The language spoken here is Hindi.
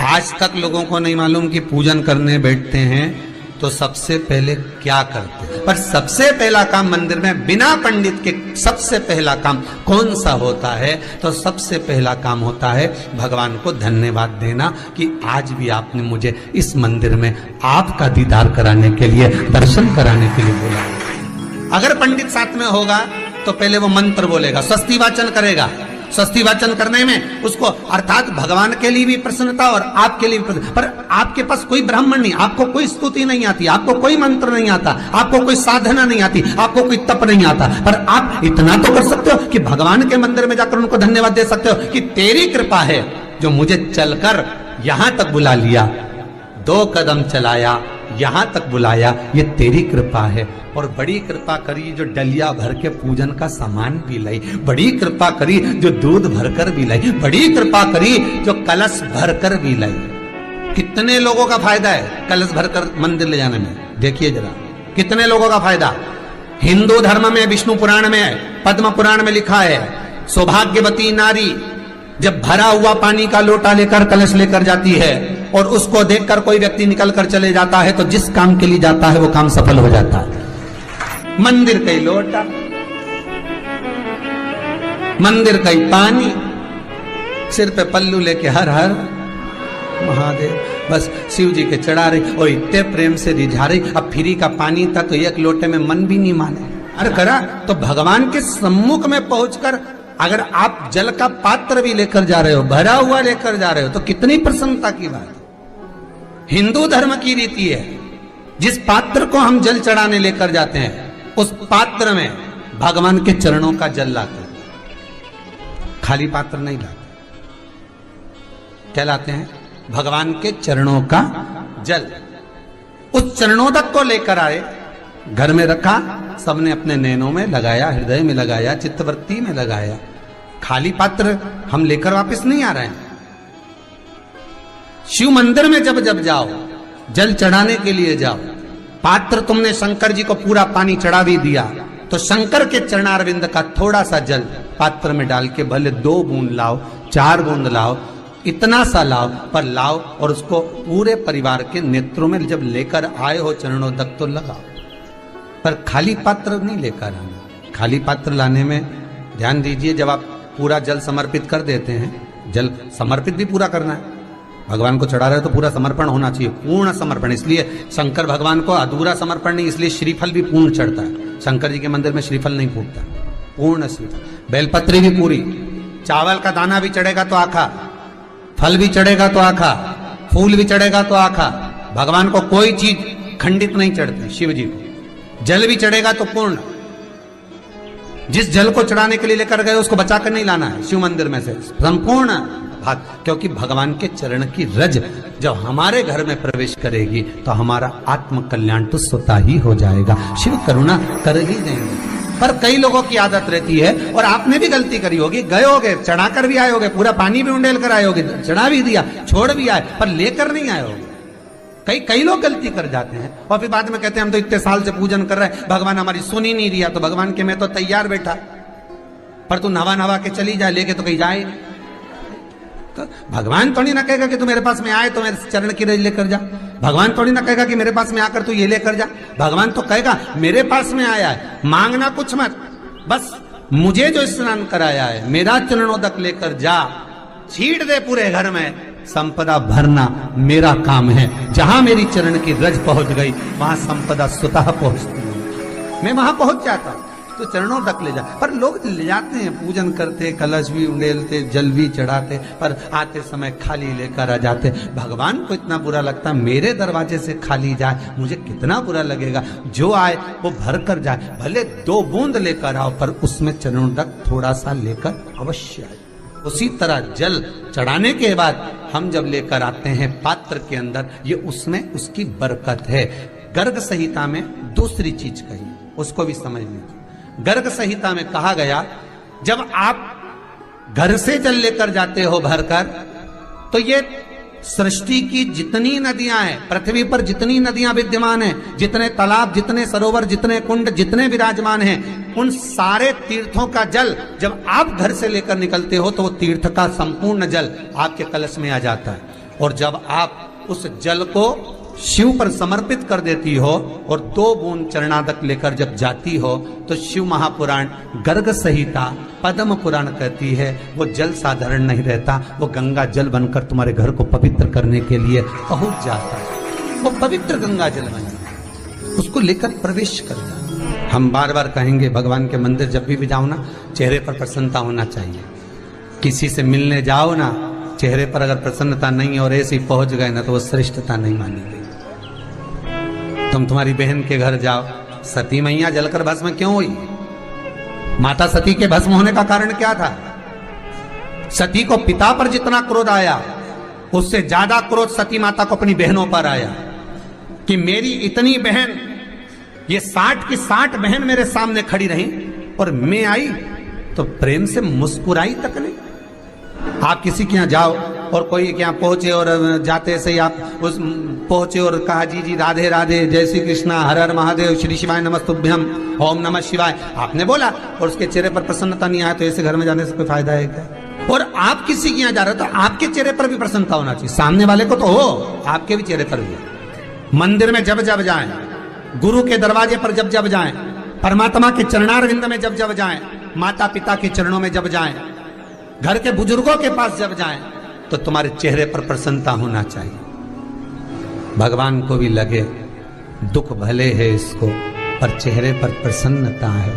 आज तक लोगों को नहीं मालूम कि पूजन करने बैठते हैं तो सबसे पहले क्या करते हैं। पर सबसे पहला काम मंदिर में बिना पंडित के सबसे पहला काम कौन सा होता है? तो सबसे पहला काम होता है भगवान को धन्यवाद देना कि आज भी आपने मुझे इस मंदिर में आपका दीदार कराने के लिए, दर्शन कराने के लिए बोला। अगर पंडित साथ में होगा तो पहले वो मंत्र बोलेगा, स्वस्ति वाचन करेगा। स्वस्ति वाचन करने में उसको अर्थात भगवान के लिए भी प्रसन्नता और आपके लिए भी प्रसन्नता। पर आपके पास कोई ब्राह्मण नहीं, आपको कोई स्तुति नहीं आती, आपको कोई मंत्र नहीं आता, आपको कोई साधना नहीं आती, आपको कोई तप नहीं आता, पर आप इतना तो कर सकते हो कि भगवान के मंदिर में जाकर उनको धन्यवाद दे सकते हो कि तेरी कृपा है जो मुझे चलकर यहां तक बुला लिया, 2 कदम चलाया, यहां तक बुलाया, ये तेरी कृपा है। और बड़ी कृपा करी जो डलिया भर के पूजन का सामान भी लाई, बड़ी कृपा करी जो दूध भरकर भी लाई, बड़ी कृपा करी जो कलश भरकर भी लाई। कितने लोगों का फायदा है कलश भरकर मंदिर ले जाने में? देखिए जरा कितने लोगों का फायदा। हिंदू धर्म में विष्णु पुराण में, पद्म पुराण में लिखा है, सौभाग्यवती नारी जब भरा हुआ पानी का लोटा लेकर कलश लेकर जाती है और उसको देखकर कोई व्यक्ति निकल कर चले जाता है तो जिस काम के लिए जाता है वो काम सफल हो जाता है। मंदिर का ही लोटा, मंदिर का ही पानी, सिर पे पल्लू लेके हर हर महादेव, बस शिव जी के चढ़ा रही और इतने प्रेम से रिझा रही। अब फ्री का पानी था तो एक लोटे में मन भी नहीं माने। अरे करा तो भगवान के सम्मुख में पहुंचकर अगर आप जल का पात्र भी लेकर जा रहे हो, भरा हुआ लेकर जा रहे हो, तो कितनी प्रसन्नता की बात है। हिंदू धर्म की रीति है, जिस पात्र को हम जल चढ़ाने लेकर जाते हैं उस पात्र में भगवान के चरणों का जल लाते हैं, खाली पात्र नहीं लाते। क्या लाते हैं? भगवान के चरणों का जल। उस चरणों तक को लेकर आए, घर में रखा, सबने अपने नैनों में लगाया, हृदय में लगाया, चित्तवृत्ति में लगाया। खाली पात्र हम लेकर वापस नहीं आ रहे हैं। शिव मंदिर में जब जब जाओ, जल चढ़ाने के लिए जाओ, पात्र तुमने शंकर जी को पूरा पानी चढ़ा भी दिया तो शंकर के चरणारविंद का थोड़ा सा जल पात्र में डाल के भले 2 बूंद लाओ, 4 बूंद लाओ, इतना सा लाओ, पर लाओ और उसको पूरे परिवार के नेत्रों में जब लेकर आए हो चरणों तक तो लगाओ। पर खाली पात्र नहीं लेकर आना। खाली पात्र लाने में ध्यान दीजिए, जब आप पूरा जल समर्पित कर देते हैं, जल समर्पित भी पूरा करना है, भगवान को चढ़ा रहे हो तो पूरा समर्पण होना चाहिए, पूर्ण समर्पण। इसलिए शंकर भगवान को अधूरा समर्पण नहीं, इसलिए श्रीफल भी पूर्ण चढ़ता है। शंकर जी के मंदिर में श्रीफल नहीं फूटता, पूर्ण श्रीफल। बेलपत्री भी पूरी, चावल का दाना भी चढ़ेगा तो आखा, फल भी चढ़ेगा तो आखा, फूल भी चढ़ेगा तो आखा। भगवान को कोई चीज खंडित नहीं चढ़ती, शिव जी को जल भी चढ़ेगा तो पूर्ण। जिस जल को चढ़ाने के लिए लेकर गए उसको बचाकर नहीं लाना है शिव मंदिर में से, संपूर्ण भाग, क्योंकि भगवान के चरण की रज जब हमारे घर में प्रवेश करेगी तो हमारा आत्म कल्याण तो स्वतः ही हो जाएगा। शिव करुणा कर ही देंगे। पर कई लोगों की आदत रहती है, और आपने भी गलती करी होगी, गए होगे, चढ़ाकर भी आए होगे, पूरा पानी भी उंडेल कर आए होगे, चढ़ा भी दिया, छोड़ भी आए, पर लेकर नहीं आए होगे। कई लोग गलती कर जाते हैं और फिर बाद में कहते हैं हम तो इतने साल से पूजन कर रहे हैं, भगवान हमारी सुन ही नहीं दिया। तो भगवान के मैं तो तैयार बैठा, पर तू नवा के चली जाए, लेके तो कहीं जाए। तो भगवान थोड़ी ना कहेगा कि तू मेरे पास में आए तो मेरे चरण की रज लेकर जा। भगवान थोड़ी ना कहेगा कि मेरे पास में आकर तू ये लेकर जा। भगवान तो कहेगा मेरे पास में आया है, मांगना कुछ मत, बस मुझे जो स्नान कराया है मेरा चरणोदक लेकर जा, छीट दे पूरे घर में, संपदा भरना मेरा काम है। जहां मेरी चरण की रज पहुंच गई वहां संपदा स्वतः पहुंचती है, मैं वहां पहुंच जाता हूं। तो चरणों तक ले जा, पर लोग ले जाते हैं, पूजन करते, कलश भी उंडेलते, जल भी चढ़ाते, पर आते समय खाली लेकर आ जाते। भगवान को इतना बुरा लगता है मेरे दरवाजे से खाली जाए, मुझे कितना बुरा लगेगा। जो आए वो भर कर जाए, भले 2 बूंद लेकर आओ, पर उसमें चरणों तक थोड़ा सा लेकर अवश्य आए। उसी तरह जल चढ़ाने के बाद हम जब लेकर आते हैं पात्र के अंदर, ये उसमें उसकी बरकत है। गर्ग संहिता में दूसरी चीज कही, उसको भी समझ लीजिए। गर्ग संहिता में कहा गया, जब आप घर से जल लेकर जाते हो भरकर, तो ये सृष्टि की जितनी नदियां हैं, पृथ्वी पर जितनी नदियां विद्यमान हैं, जितने तालाब, जितने सरोवर, जितने कुंड, जितने विराजमान हैं, उन सारे तीर्थों का जल जब आप घर से लेकर निकलते हो तो वो तीर्थ का संपूर्ण जल आपके कलश में आ जाता है। और जब आप उस जल को शिव पर समर्पित कर देती हो और 2 बूंद चरणादक लेकर जब जाती हो तो शिव महापुराण गर्ग संहिता पद्म पुराण कहती है वो जल साधारण नहीं रहता, वो गंगा जल बनकर तुम्हारे घर को पवित्र करने के लिए पहुंच जाता है। वो पवित्र गंगा जल बन जाता, उसको लेकर प्रवेश करता। हम बार बार कहेंगे भगवान के मंदिर जब भी जाओ ना, चेहरे पर प्रसन्नता होना चाहिए। किसी से मिलने जाओ ना, चेहरे पर अगर प्रसन्नता नहीं और ऐसे ही पहुंच गए ना तो वो श्रेष्ठता नहीं मानी गई। तुम तुम्हारी बहन के घर जाओ, सती मैया जलकर भस्म क्यों हुई? माता सती के भस्म होने का कारण क्या था? सती को पिता पर जितना क्रोध आया उससे ज्यादा क्रोध सती माता को अपनी बहनों पर आया कि मेरी इतनी बहन, ये 60 की 60 बहन मेरे सामने खड़ी रही और मैं आई तो प्रेम से मुस्कुराई तक नहीं। आप किसी के यहाँ जाओ और कोई के यहाँ पहुंचे और जाते से ही आप उस पहुंचे और कहा जी जी राधे राधे, जय श्री कृष्णा, हर हर महादेव, श्री शिवाय नमस्तुभ्यम, ओम नमः शिवाय, आपने बोला और उसके चेहरे पर प्रसन्नता नहीं आया तो ऐसे घर में जाने से कोई फायदा है क्या? और आप किसी के यहाँ जा रहे हो तो आपके चेहरे पर भी प्रसन्नता होना चाहिए, सामने वाले को तो हो, आपके भी चेहरे पर भी। मंदिर में जब जब जाएं, गुरु के दरवाजे पर जब जब जाएं, परमात्मा के चरणारविंद में जब जब जाएं, माता पिता के चरणों में जब जाएं, घर के बुजुर्गों के पास जब जाएं तो तुम्हारे चेहरे पर प्रसन्नता होना चाहिए। भगवान को भी लगे दुख भले है इसको पर चेहरे पर प्रसन्नता है।